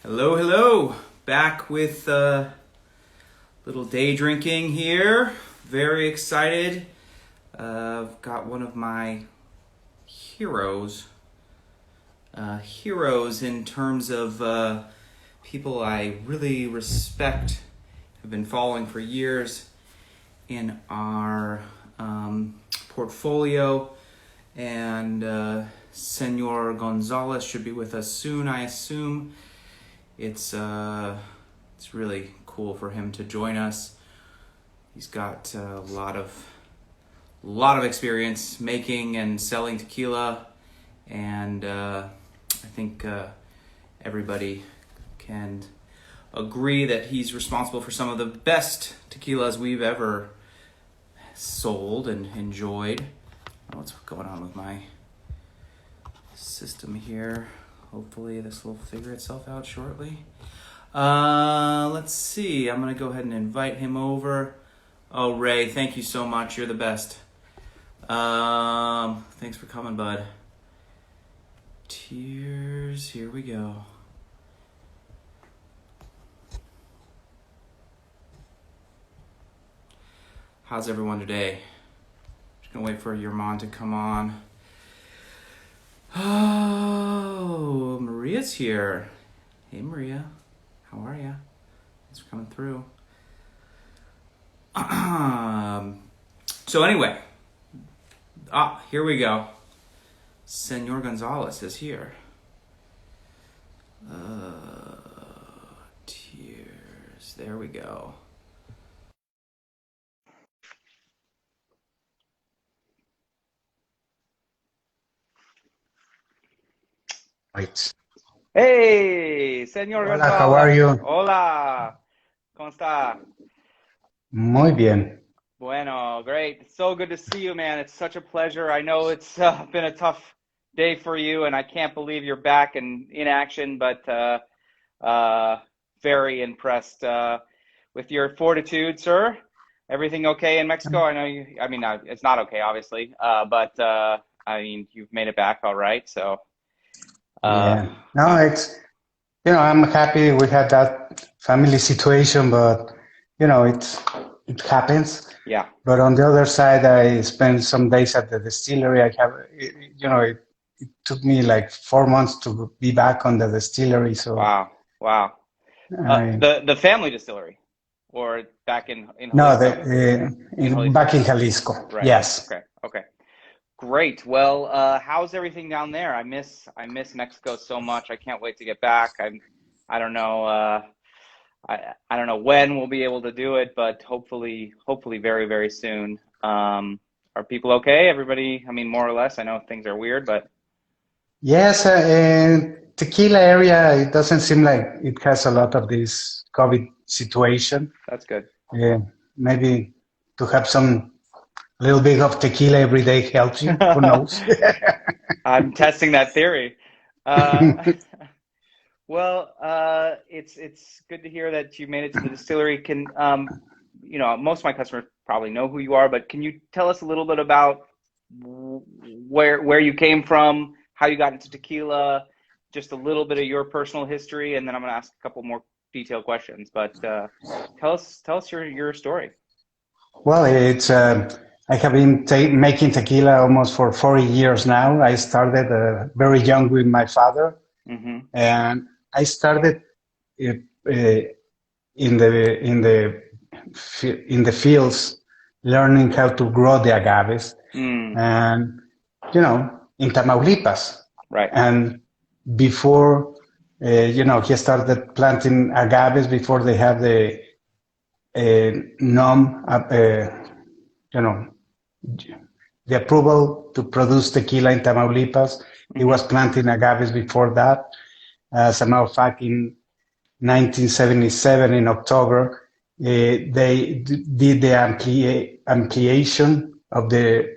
Hello, hello. Back with a little day drinking here. Very excited. I've got one of my heroes. Heroes in terms of people I really respect, have been following for years in our portfolio. And Senor Gonzalez should be with us soon, I assume. It's really cool for him to join us. He's got a lot of experience making and selling tequila, and I think everybody can agree that he's responsible for some of the best tequilas we've ever sold and enjoyed. What's going on with my system here? Hopefully this will figure itself out shortly. Let's see. I'm going to go ahead and invite him over. Oh, Ray, thank you so much. You're the best. Thanks for coming, bud. Cheers. Here we go. How's everyone today? Just going to wait for Yerman to come on. Oh, Maria's here. Hey, Maria. How are ya? Thanks for coming through. So anyway. Here we go. Senor Gonzalez is here. Tears. There we go. Right. Hey, Señor Hola, Gonzalez. how are you? Hola. ¿Cómo está? Muy bien. Bueno, great. It's so good to see you, man. It's such a pleasure. I know it's been a tough day for you, and I can't believe you're back and in action, but very impressed with your fortitude, sir. Everything okay in Mexico? I know it's not okay, obviously, but you've made it back all right, so. Yeah. No, I'm happy we had that family situation, but, it happens. Yeah. But on the other side, I spent some days at the distillery. It took me like 4 months to be back on the distillery. So, Wow. I, The family distillery, or back in no, Jalisco? back in Jalisco. Right. Yes. Okay. Great. Well, how's everything down there? I miss Mexico so much. I can't wait to get back. I don't know. I don't know when we'll be able to do it, but hopefully very, very soon. Are people okay? Everybody, more or less. I know things are weird, but Yes, tequila area, it doesn't seem like it has a lot of this COVID situation. that's good. Maybe to have some little bit of tequila every day helps you. Who knows? I'm testing that theory. Well, it's good to hear that you made it to the distillery. Can most of my customers probably know who you are, but can you tell us a little bit about where you came from, how you got into tequila, just a little bit of your personal history, and then I'm going to ask a couple more detailed questions. But tell us your story. Well, I have been making tequila almost for 40 years now. I started very young with my father, and I started uh, in the fields, learning how to grow the agaves, and in Tamaulipas. Right. And before, he started planting agaves before they have the NOM, the approval to produce tequila in Tamaulipas. He was planting agaves before that. As a matter of fact, in 1977, in October, they did the ampliation of the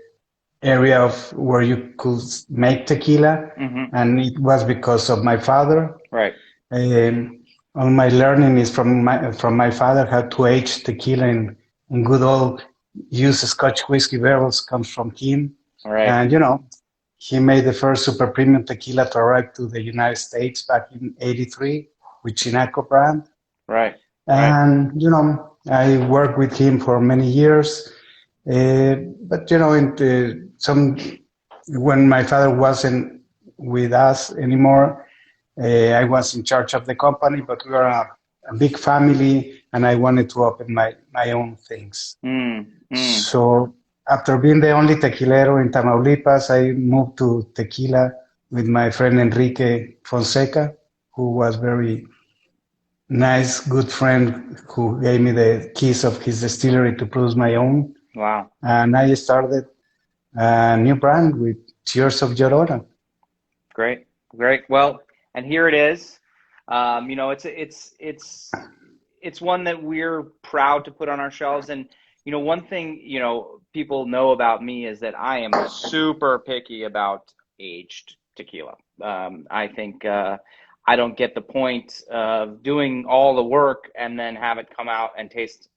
area of where you could make tequila, and it was because of my father. Right. All my learning is from my father how to age tequila in good old used Scotch whiskey barrels comes from him. Right. And he made the first super premium tequila to arrive to the United States back in '83. Huichinaco brand. Right. And, I worked with him for many years. But, when my father wasn't with us anymore, I was in charge of the company, but we are a big family, and I wanted to open my own things. So after being the only tequilero in Tamaulipas, I moved to Tequila with my friend Enrique Fonseca, who was very nice, good friend who gave me the keys of his distillery to produce my own. Wow. And I started a new brand with Cheers of Llorona. Great. Well, and here it is. It's one that we're proud to put on our shelves. And one thing people know about me is that I am super picky about aged tequila. I think I don't get the point of doing all the work and then have it come out and taste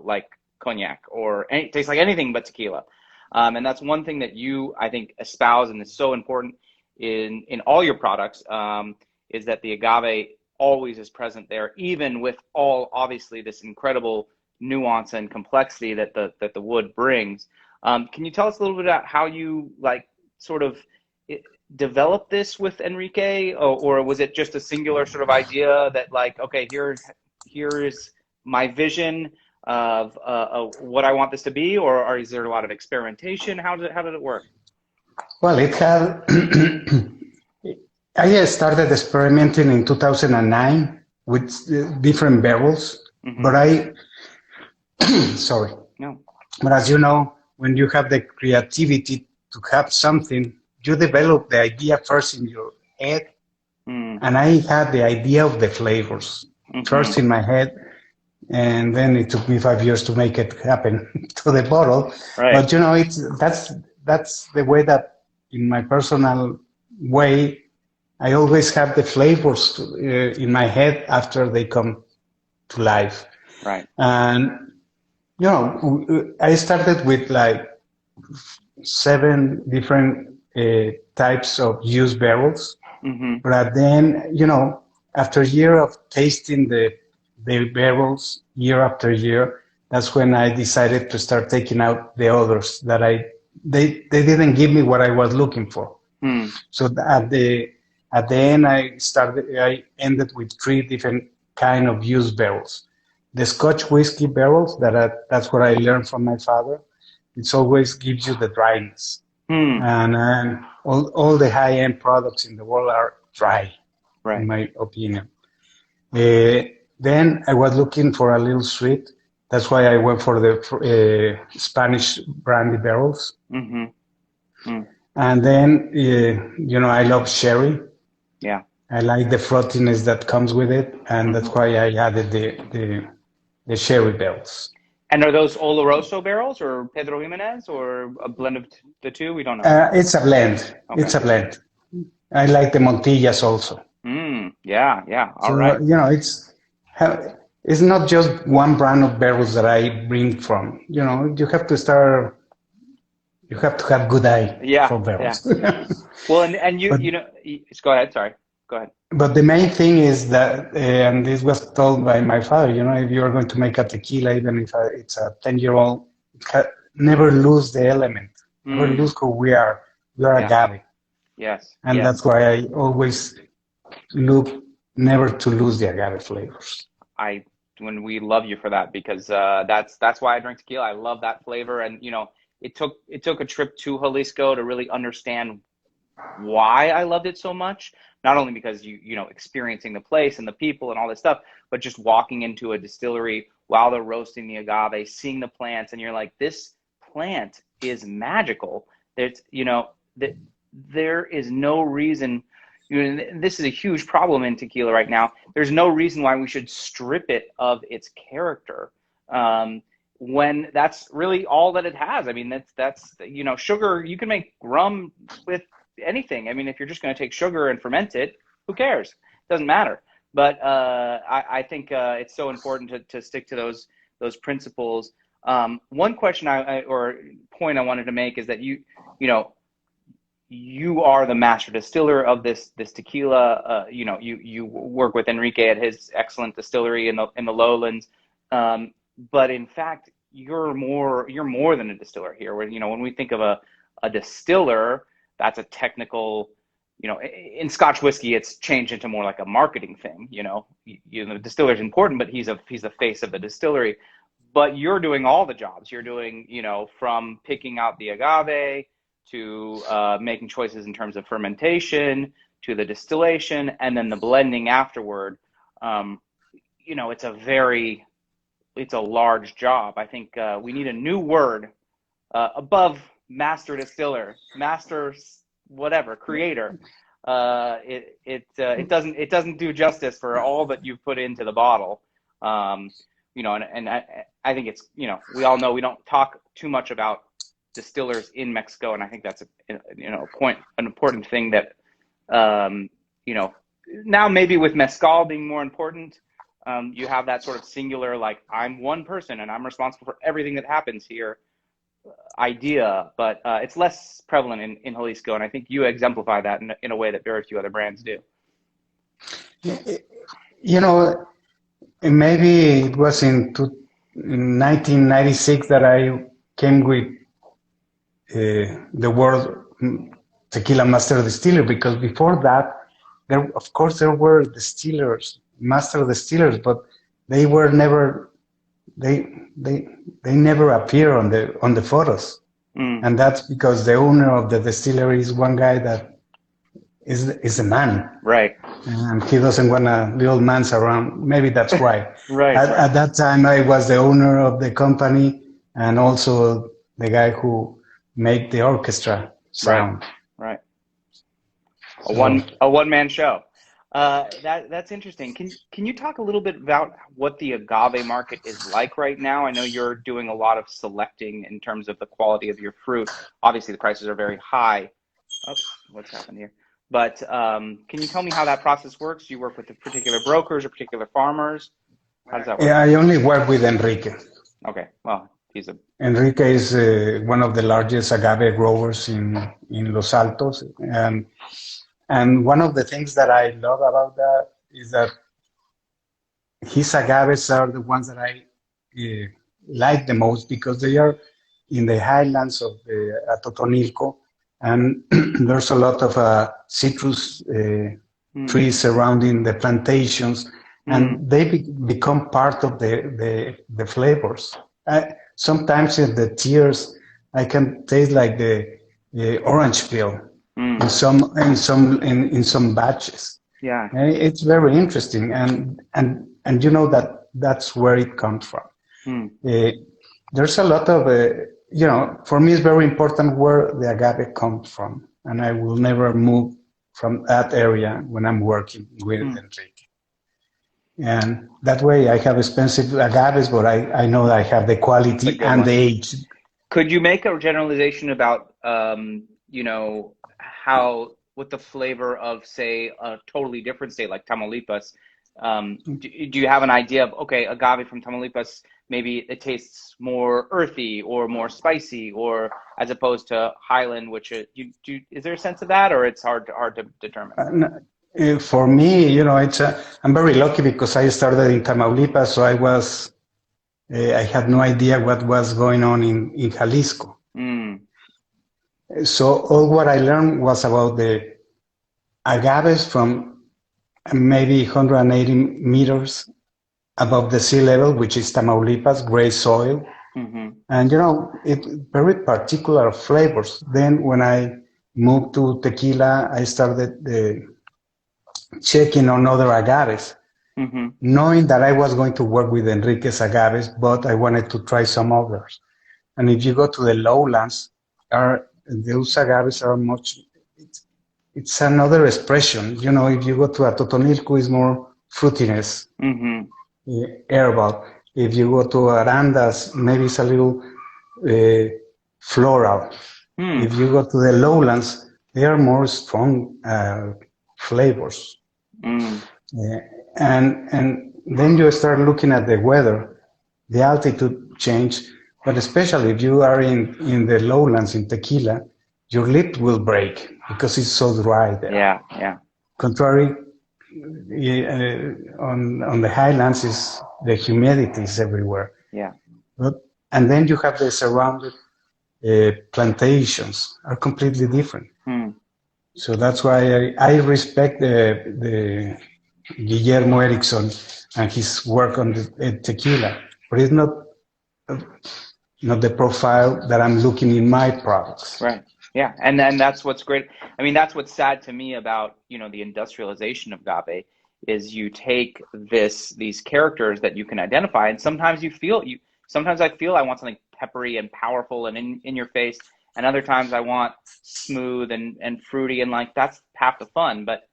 like cognac or taste like anything but tequila. And that's one thing that you, I think, espouse and is so important in all your products, is that the agave always is present there, even with all, obviously, this incredible nuance and complexity that the wood brings. Can you tell us a little bit about how you developed this with Enrique, or was it just a singular sort of idea that okay, here is my vision of what I want this to be, or is there a lot of experimentation? How did it work? Well, it had. I started experimenting in 2009 with different barrels, but sorry. No. But as you know, when you have the creativity to have something, you develop the idea first in your head, and I had the idea of the flavors first in my head, and then it took me 5 years to make it happen to the bottle. Right. But that's the way that, in my personal way, I always have the flavors in my head after they come to life. Right. And I started with 7 different types of used barrels. But then, after a year of tasting the barrels year after year, that's when I decided to start taking out the others that they didn't give me what I was looking for. So at the end, I ended with 3 different kind of used barrels. The Scotch whiskey barrels, that's what I learned from my father. It always gives you the dryness. And all the high-end products in the world are dry, right, in my opinion. Then I was looking for a little sweet. That's why I went for the Spanish brandy barrels. And then, I love sherry. Yeah. I like the frothiness that comes with it, and that's why I added the sherry barrels. And are those Oloroso barrels or Pedro Jimenez, or a blend of the two? We don't know. It's a blend. Okay. It's a blend. I like the Montillas also. Yeah. All right. It's not just one brand of barrels that I bring from. You have to have good eye for barrels. Yeah. Well, and go ahead. Sorry. Go ahead. But the main thing is that, and this was told by my father, if you're going to make a tequila, even if it's a 10-year-old, never lose the element. Never lose who we are. We are agave. Yes. And that's why I always look never to lose the agave flavors. When we love you for that, because that's why I drink tequila. I love that flavor, and it took a trip to Jalisco to really understand why I loved it so much. Not only because experiencing the place and the people and all this stuff, but just walking into a distillery while they're roasting the agave, seeing the plants, and you're like, this plant is magical. There is no reason. This is a huge problem in tequila right now. There's no reason why we should strip it of its character, when that's really all that it has. I mean, that's sugar. You can make rum with anything. I mean, if you're just going to take sugar and ferment it, who cares? It doesn't matter. But I think it's so important to stick to those principles. One question or point I wanted to make is that you are the master distiller of this tequila. You work with Enrique at his excellent distillery in the lowlands. But in fact, you're more than a distiller here. When we think of a distiller, that's a technical. In Scotch whiskey, it's changed into more like a marketing thing. The distiller's important, but he's the face of the distillery. But you're doing all the jobs. You're doing, from picking out the agave to making choices in terms of fermentation to the distillation and then the blending afterward. It's a large job. I think we need a new word above master distiller, master whatever, creator. It doesn't do justice for all that you've put into the bottle. And I think it's, we all know we don't talk too much about distillers in Mexico, and I think that's an important thing that now maybe with mezcal being more important, you have that sort of singular, like, I'm one person and I'm responsible for everything that happens here idea, but it's less prevalent in Jalisco, and I think you exemplify that in a way that very few other brands do. Maybe it was in 1996 that I came with the word tequila master distiller, because before that, of course there were distillers, master distillers, but they were never they never appear on the photos. And that's because the owner of the distillery is one guy that is a man, right? And he doesn't want little mans around. Maybe that's why. Right. At that time, I was the owner of the company and also the guy who made the orchestra sound. Right. A one-man show. That's interesting. Can you talk a little bit about what the agave market is like right now? I know you're doing a lot of selecting in terms of the quality of your fruit. Obviously, the prices are very high. Oops, what's happened here? But can you tell me how that process works? Do you work with the particular brokers or particular farmers? How does that work? Yeah, I only work with Enrique. Okay, well, Enrique is one of the largest agave growers in Los Altos, and one of the things that I love about that is that his agaves are the ones that I like the most, because they are in the highlands of Atotonilco, and there's a lot of citrus trees surrounding the plantations, and they become part of the flavors. Sometimes in the tears, I can taste like the orange peel in some batches. Yeah, it's very interesting, and you know that's where it comes from. There's a lot of for me it's very important where the agave comes from, and I will never move from that area when I'm working with Enrique. And that way I have expensive agaves, but I know that I have the quality and the age. Could you make a generalization about, what the flavor of, say, a totally different state like Tamaulipas, do you have an idea of, okay, agave from Tamaulipas, maybe it tastes more earthy or more spicy, or as opposed to Highland, which is there a sense of that, or it's hard to determine? For me, I'm very lucky because I started in Tamaulipas, so I had no idea what was going on in Jalisco. So all what I learned was about the agaves from maybe 180 meters above the sea level, which is Tamaulipas, gray soil. And, it very particular flavors. Then when I moved to tequila, I started checking on other agaves, knowing that I was going to work with Enrique's agaves, but I wanted to try some others. And if you go to the lowlands, those agaves are much, it's another expression. If you go to Atotonilco, it's more fruitiness, herbal. If you go to Arandas, maybe it's a little floral. If you go to the lowlands, they are more strong flavors. And then you start looking at the weather, the altitude change, but especially if you are in the lowlands in tequila, your lip will break because it's so dry there. Yeah, yeah, Contrary, on the highlands, is the humidity is everywhere. yeah. But, and then you have the surrounded plantations are completely different. Hmm. So that's why I respect the Guillermo Erickson and his work on the tequila, but it's not the profile that I'm looking in my products. Right. Yeah. And then that's what's great. I mean, that's what's sad to me about, you know, the industrialization of agave is you take these characters that you can identify, and sometimes sometimes I feel I want something peppery and powerful and in your face, and other times I want smooth and fruity, and like that's half the fun. But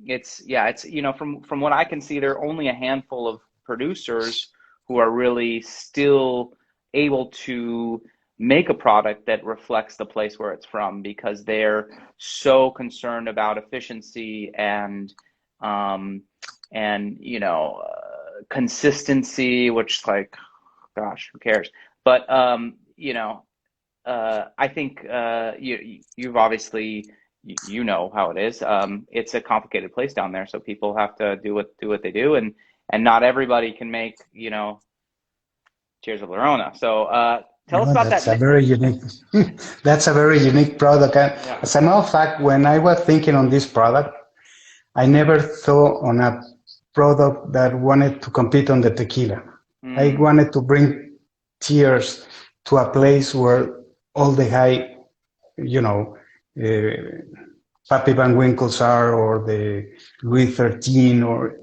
it's you know, from what I can see, there are only a handful of producers who are really still able to make a product that reflects the place where it's from, because they're so concerned about efficiency and you know, consistency, which, like, gosh, who cares? But you know, I think you've obviously, you know how it is. It's a complicated place down there, so people have to do what they do, and not everybody can make, you know, cheers of Llorona. So tell us about That's that. a very unique. That's a very unique product. And Yeah. as a matter of fact, when I was thinking on this product, I never thought on a product that wanted to compete on the tequila. I wanted to bring tears to a place where all the high, you know, Pappy Van Winkles are, or the Louis XIII, or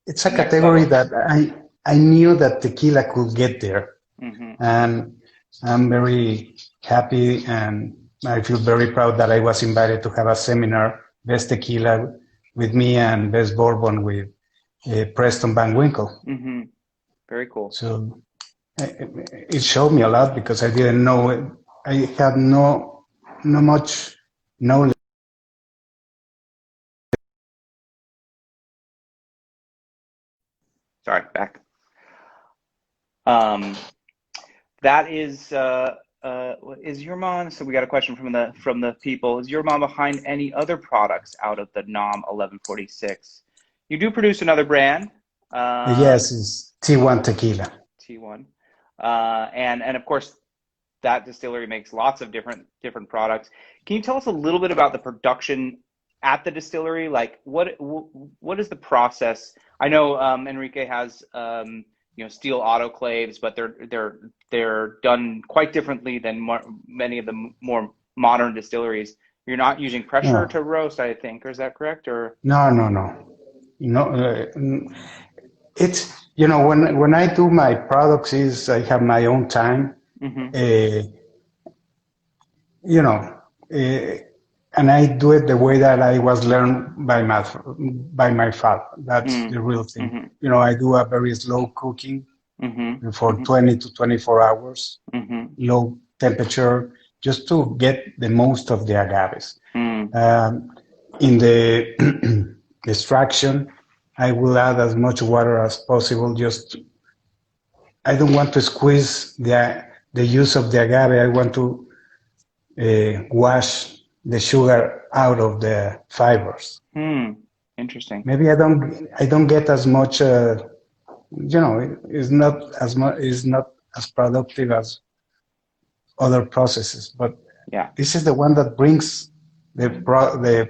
it's a Next category level. that I knew that tequila could get there. Mm-hmm. And I'm very happy and I feel very proud that I was invited to have a seminar, Best Tequila with me and Best Bourbon with Preston Van Winkle. Mm-hmm. Very cool. So it showed me a lot because I didn't know it. I had no much knowledge. Sorry, back. That is your mom? So we got a question from the people. Is your mom behind any other products out of the NOM 1146? You do produce another brand. Yes, it's T1 Tequila. T1. And of course, that distillery makes lots of different products. Can you tell us a little bit about the production at the distillery? Like what is the process? I know Enrique has you know, steel autoclaves, but they're done quite differently than many of the more modern distilleries. You're not using pressure to roast, I think, or is that correct? Or no. It's, you know, when I do my products, is I have my own time. Mm-hmm. You know, and I do it the way that I was learned by my father. That's the real thing. Mm-hmm. You know, I do a very slow cooking for Mm-hmm. 20 to 24 hours, Mm-hmm. low temperature, just to get the most of the agaves. In the extraction, I will add as much water as possible. I don't want to squeeze the juice of the agave. I want to wash the sugar out of the fibers. Interesting. Maybe I don't get as much. You know, it's not as productive as other processes, but Yeah. this is the one that brings the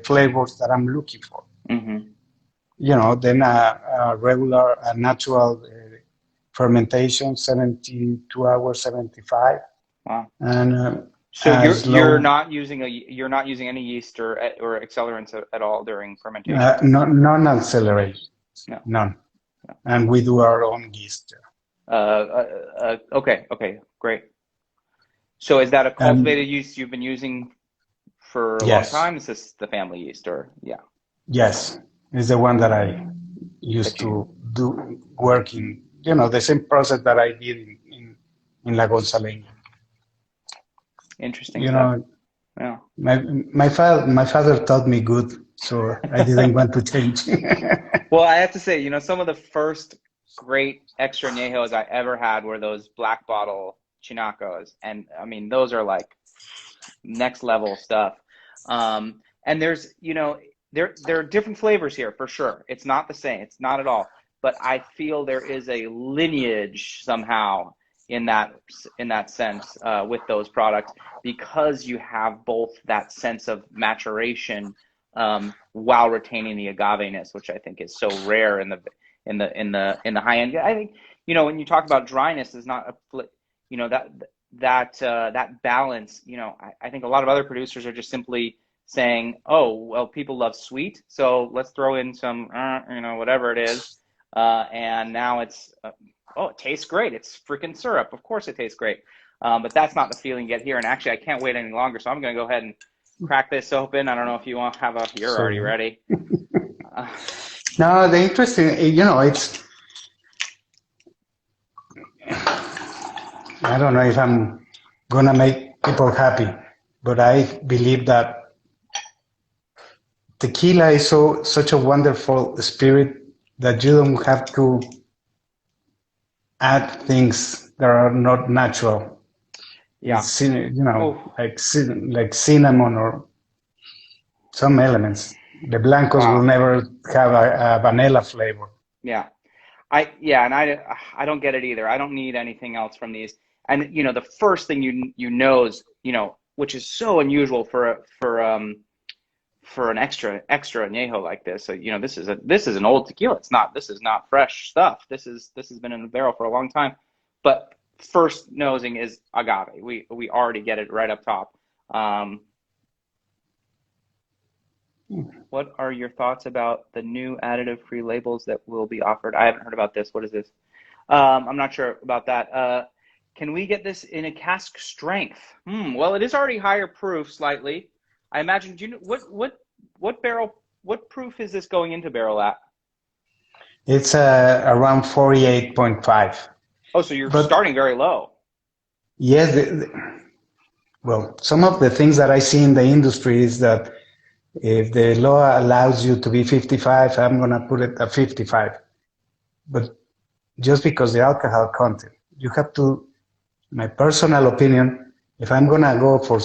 flavors that I'm looking for. Mm-hmm. You know, then a regular, natural fermentation, 72 hours, 75. Wow. And so you're not using any yeast or accelerants at all during fermentation? non-accelerated, No. none. And we do our own yeast. Okay, great. So is that a cultivated yeast you've been using for a long time? Is this the family yeast, or yeah? Yes, it's the one that I used to do work in. You know, the same process that I did in La Gonzalez. Interesting you stuff. know, Yeah. my father taught me good, so I didn't want to change. Well, I have to say, you know, some of the first great extra-añejos I ever had were those black bottle Chinacos, and I mean, those are like next level stuff. And there's, you know, there are different flavors here for sure. It's not the same. It's not at all. But I feel there is a lineage somehow in that sense with those products, because you have both that sense of maturation while retaining the agaveness, which I think is so rare in the high end. I think, you know, when you talk about dryness, is not a, you know, that balance. You know, I think a lot of other producers are just simply saying, oh, well, people love sweet, so let's throw in some, you know, whatever it is, and now it's, oh, it tastes great. It's freaking syrup. Of course it tastes great. But that's not the feeling you get here. And actually, I can't wait any longer, so I'm going to go ahead and crack this open. I don't know if you want to have you're already ready. No, the interesting, you know, it's, I don't know if I'm going to make people happy, but I believe that tequila is such a wonderful spirit that you don't have to add things that are not natural. Yeah. You know, like cinnamon or some elements. The blancos will never have a vanilla flavor. Yeah. And I don't get it either. I don't need anything else from these. And you know, the first thing you know is, you know, which is so unusual for an extra-anejo like this. So, you know, this is an old tequila. This is not fresh stuff. This has been in the barrel for a long time. But first nosing is agave. We already get it right up top. What are your thoughts about the new additive-free labels that will be offered? I haven't heard about this. What is this? I'm not sure about that. Can we get this in a cask strength? Well, it is already higher proof slightly. I imagine. Do you know what barrel? What proof is this going into barrel at? It's around 48.5. Oh, so you're starting very low. Yes. Well, some of the things that I see in the industry is that if the law allows you to be 55, I'm going to put it at 55. But just because the alcohol content, you have to, my personal opinion, if I'm going to go for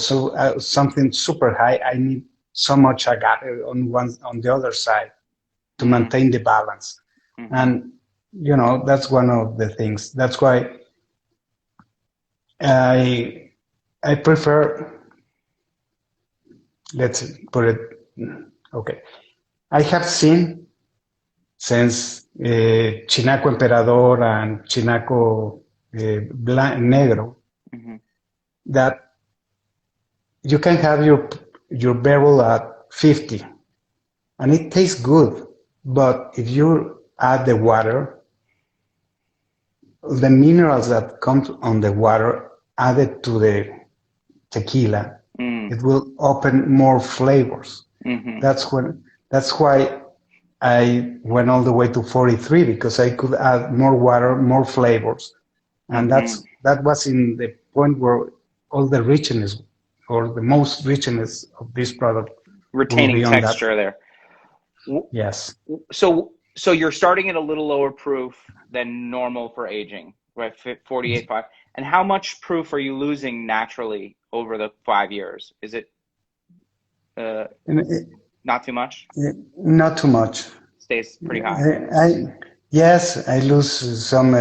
something super high, I need so much agave on the other side to maintain the balance. And, you know, that's one of the things. That's why I prefer, let's put it, okay. I have seen since Chinaco Emperador and Chinaco Negro that you can have your barrel at 50 and it tastes good, but if you add the water, the minerals that come on the water added to the tequila, it will open more flavors. That's why I went all the way to 43, because I could add more water, more flavors, and that was in the point where all the richness, or the most richness of this product, retaining texture there. Yes. So you're starting at a little lower proof than normal for aging, right? 48.5. And how much proof are you losing naturally over the 5 years? Is it not too much? Not too much. Stays pretty high. Yes, I lose some,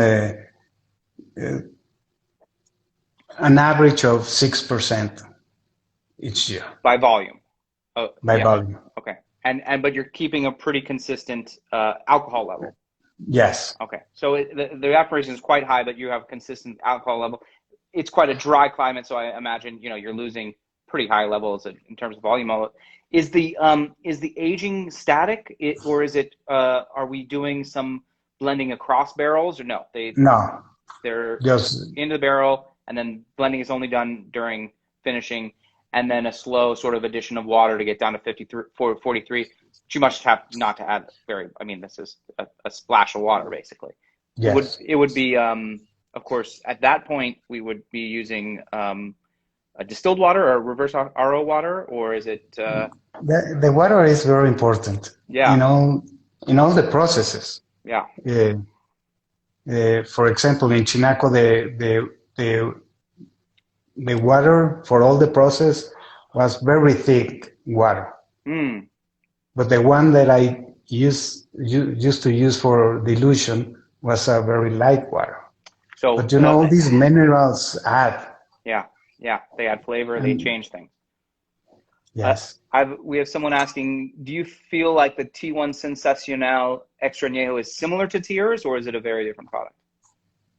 an average of 6% each year. By volume? By volume. Okay. But you're keeping a pretty consistent alcohol level? Yes. Okay. So the evaporation is quite high, but you have consistent alcohol level. It's quite a dry climate, so I imagine, you know, you're losing pretty high levels in terms of volume. Is the aging static, or is it? Are we doing some blending across barrels, or no? They're just into the barrel, and then blending is only done during finishing, and then a slow sort of addition of water to get down to 43. You must have not to add this is a splash of water, basically. Yes. It would be, of course, at that point, we would be using a distilled water or reverse RO water, or is it? The water is very important. Yeah. You know, in all the processes. Yeah. For example, in Chinaco, the water for all the process was very thick water. Mm. But the one that I used to use for dilution was a very light water. So, But all these minerals add. yeah, they add flavor, they change things. Yes. We have someone asking, do you feel like the T1 Sensacional extra-anejo is similar to Tears, or is it a very different product?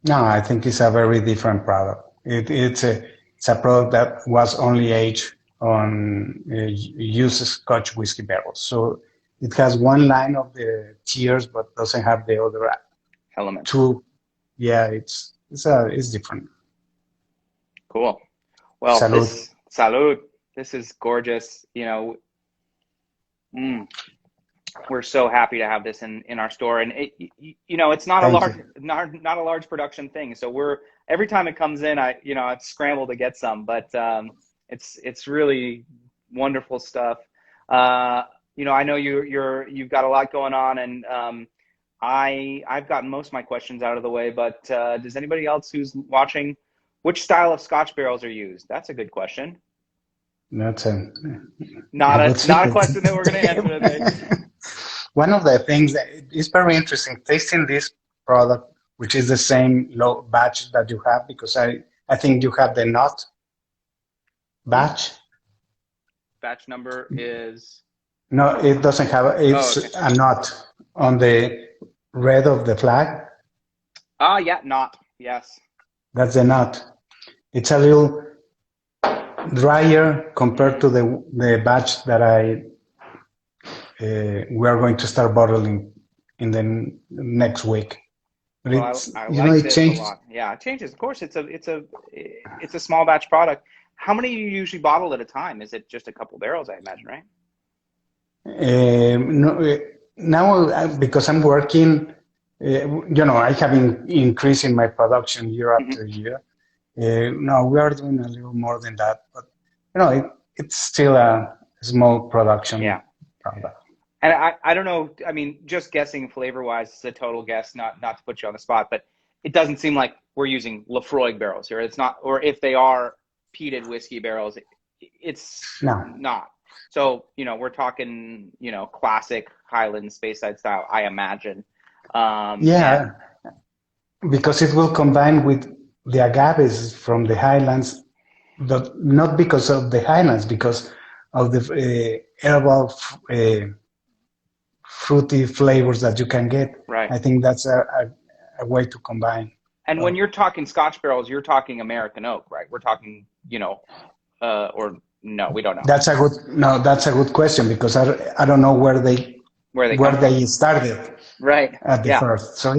No, I think it's a very different product. It's a product that was only aged on used Scotch whiskey barrels. So it has one line of the Tears, but doesn't have the other element. Two. Yeah, it's different. Cool. Well, Salud. Salud. This is gorgeous. We're so happy to have this in our store, and it's not a large production thing. So every time it comes in, I scramble to get some, but it's really wonderful stuff. I know you've got a lot going on, and I've gotten most of my questions out of the way, but does anybody else who's watching, which style of Scotch barrels are used? That's a good question. That's not a question that we're going to answer today. One of the things that is very interesting, tasting this product, which is the same low batch that you have, because I think you have the nut batch. Batch number is? No, it doesn't have. It's a nut on the red of the flag. Ah, yeah, nut. Yes. That's the nut. It's a little drier compared to the batch that we are going to start bottling in the next week. But I like this a lot. Yeah, it changes. Of course, it's a small batch product. How many do you usually bottle at a time? Is it just a couple barrels, I imagine, right? No, now because I'm working, I have been increasing my production year after year. No, we are doing a little more than that, but it's still a small production product. And I don't know, I mean, just guessing flavor-wise, it's a total guess, not to put you on the spot, but it doesn't seem like we're using Lafroig barrels here. It's not, or if they are peated whiskey barrels, it's not. So, we're talking, classic Highland Speyside style, I imagine. Because it will combine with the agaves from the Highlands, but not because of the Highlands, because of the herbal fruity flavors that you can get. Right. I think that's a way to combine. And when you're talking Scotch barrels, you're talking American oak, right? We're talking, or no, we don't know. That's a good question, because I don't know where they started. Right. At the first. So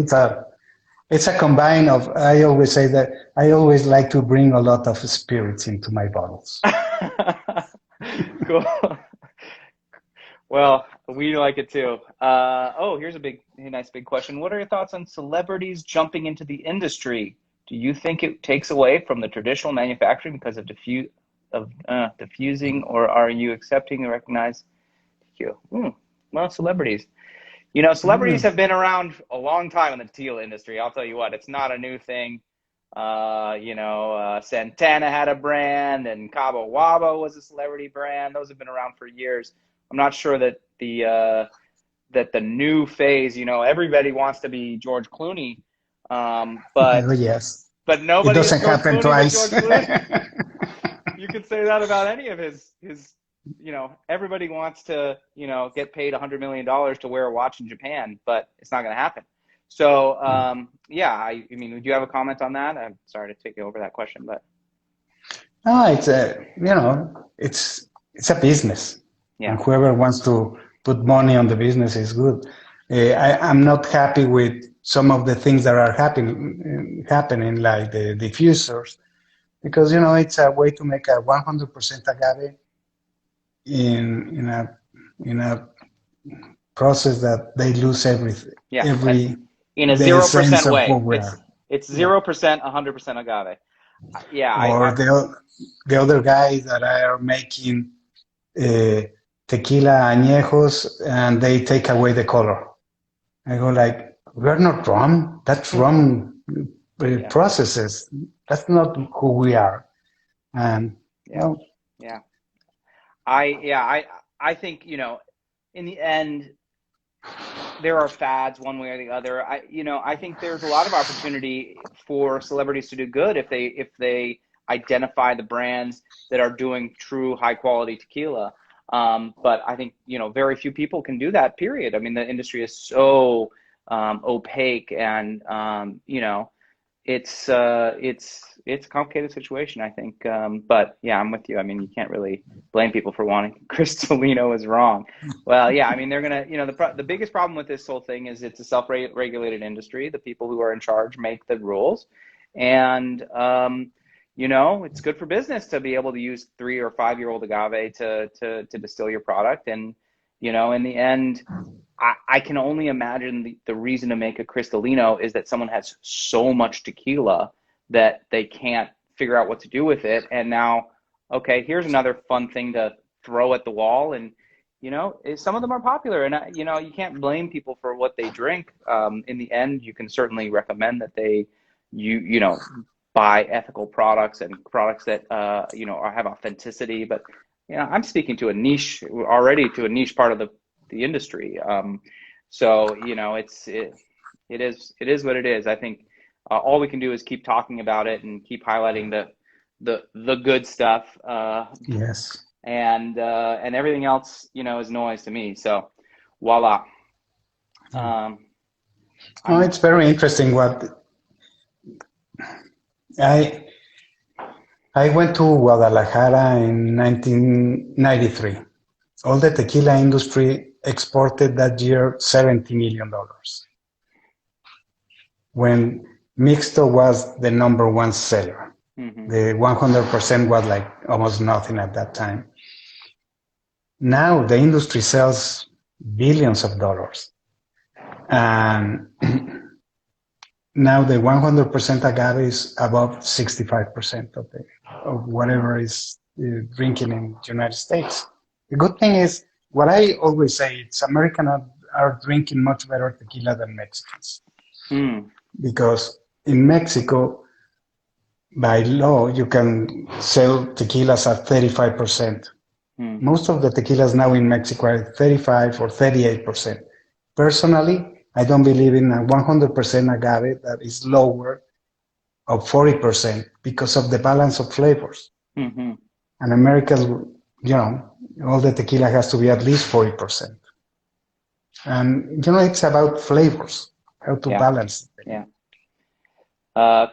it's a combine of, I always say that I always like to bring a lot of spirits into my bottles. Cool. Well, we like it too. Here's a nice big question. What are your thoughts on celebrities jumping into the industry? Do you think it takes away from the traditional manufacturing because of diffusing, or are you accepting and recognize? Well, celebrities. Celebrities have been around a long time in the tequila industry. I'll tell you what, it's not a new thing. Santana had a brand, and Cabo Wabo was a celebrity brand. Those have been around for years. I'm not sure that the new phase, everybody wants to be George Clooney, but but nobody. It doesn't happen twice. You could say that about any of his. Everybody wants to, get paid $100 million to wear a watch in Japan, but it's not going to happen. So, I mean, would you have a comment on that? I'm sorry to take you over that question, but. It's a business. Yeah. And whoever wants to put money on the business is good. I'm not happy with some of the things that are happening, like the diffusers, because, it's a way to make a 100% agave in a process that they lose everything. Yeah. In a 0% way. It's 0%, 100% agave. Yeah. Or the other guys that are making tequila añejos, and they take away the color. I go like, we're not rum. That's rum processes. That's not who we are. And Yeah. I think, in the end, there are fads one way or the other. I think there's a lot of opportunity for celebrities to do good if they identify the brands that are doing true high quality tequila. But I think, very few people can do that, period. I mean, the industry is so opaque, and it's a complicated situation, I think. But yeah, I'm with you. I mean, you can't really blame people for wanting Cristalino is wrong. Well, yeah, I mean, they're gonna, the biggest problem with this whole thing is it's a self-regulated industry. The people who are in charge make the rules, and it's good for business to be able to use 3 or 5 year old agave to distill your product. And in the end, I can only imagine the reason to make a Cristalino is that someone has so much tequila that they can't figure out what to do with it. And now, okay, here's another fun thing to throw at the wall. And, some of them are popular, and, you can't blame people for what they drink. In the end, you can certainly recommend that you buy ethical products and products that, have authenticity. But, I'm speaking to a niche part of the industry. So, it is what it is. I think all we can do is keep talking about it and keep highlighting the good stuff. Yes. And everything else, is noise to me. So, voila. It's very interesting. I went to Guadalajara in 1993. All the tequila industry exported that year $70 million. When Mixto was the number one seller. Mm-hmm. The 100% was like almost nothing at that time. Now the industry sells billions of dollars. And now the 100% agave is above 65% of whatever is drinking in the United States. The good thing is, what I always say, it's Americans are drinking much better tequila than Mexicans. Because in Mexico, by law, you can sell tequilas at 35%. Most of the tequilas now in Mexico are 35 or 38%. Personally, I don't believe in a 100% agave that is lower of 40% because of the balance of flavors. Mm-hmm. And Americans, all the tequila has to be at least 40%. And, it's about flavors, how to balance it. Yeah.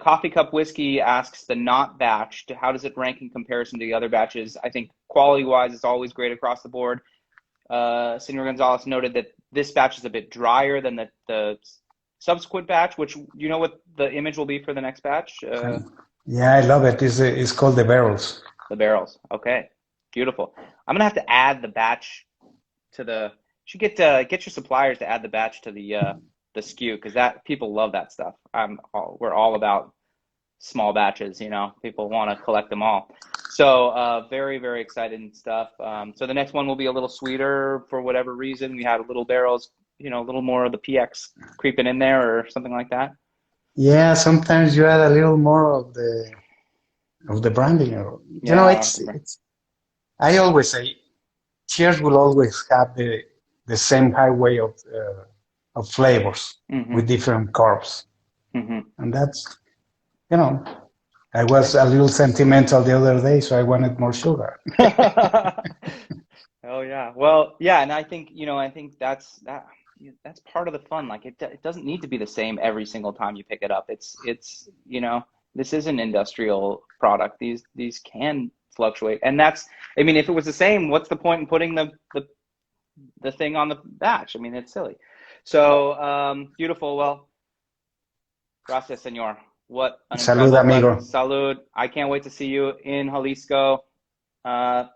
Coffee Cup Whiskey asks, the not batch, how does it rank in comparison to the other batches? I think quality-wise, it's always great across the board. Senor Gonzalez noted that this batch is a bit drier than the subsequent batch, which, what the image will be for the next batch? Yeah, I love it. It's called the barrels. The barrels. Okay, beautiful. I'm gonna have to add the batch to the. You should get your suppliers to add the batch to the SKU, because that people love that stuff. We're all about small batches. People want to collect them all. So very, very exciting stuff. So the next one will be a little sweeter for whatever reason. We had a little barrels, a little more of the PX creeping in there or something like that. Yeah, sometimes you add a little more of the branding. It's. I always say, Cheers will always have the same highway of flavors with different carbs, and that's I was a little sentimental the other day, so I wanted more sugar. Oh yeah, well yeah, and I think that's part of the fun. Like it doesn't need to be the same every single time you pick it up. It's this is an industrial product. These can fluctuate, and that's, I mean, if it was the same, what's the point in putting the thing on the batch? I mean, it's silly. So beautiful. Well, gracias, señor. What an Salud, amigo. Salud. I can't wait to see you in Jalisco, at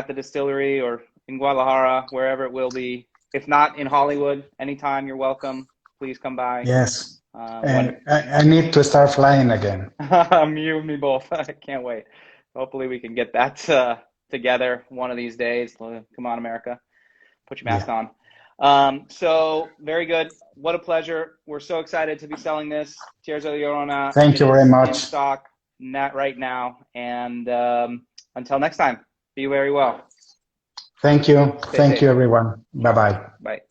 the distillery, or in Guadalajara, wherever it will be. If not in Hollywood, anytime you're welcome. Please come by. Yes. And I need to start flying again. You and me both. I can't wait. Hopefully we can get that together one of these days. Come on, America. Put your mask on. So very good. What a pleasure. We're so excited to be selling this. Tears of the Llorona. Thank you very much. In stock right now. And until next time, be very well. Thank you. Stay Thank safe. you, everyone. Bye-bye. Bye.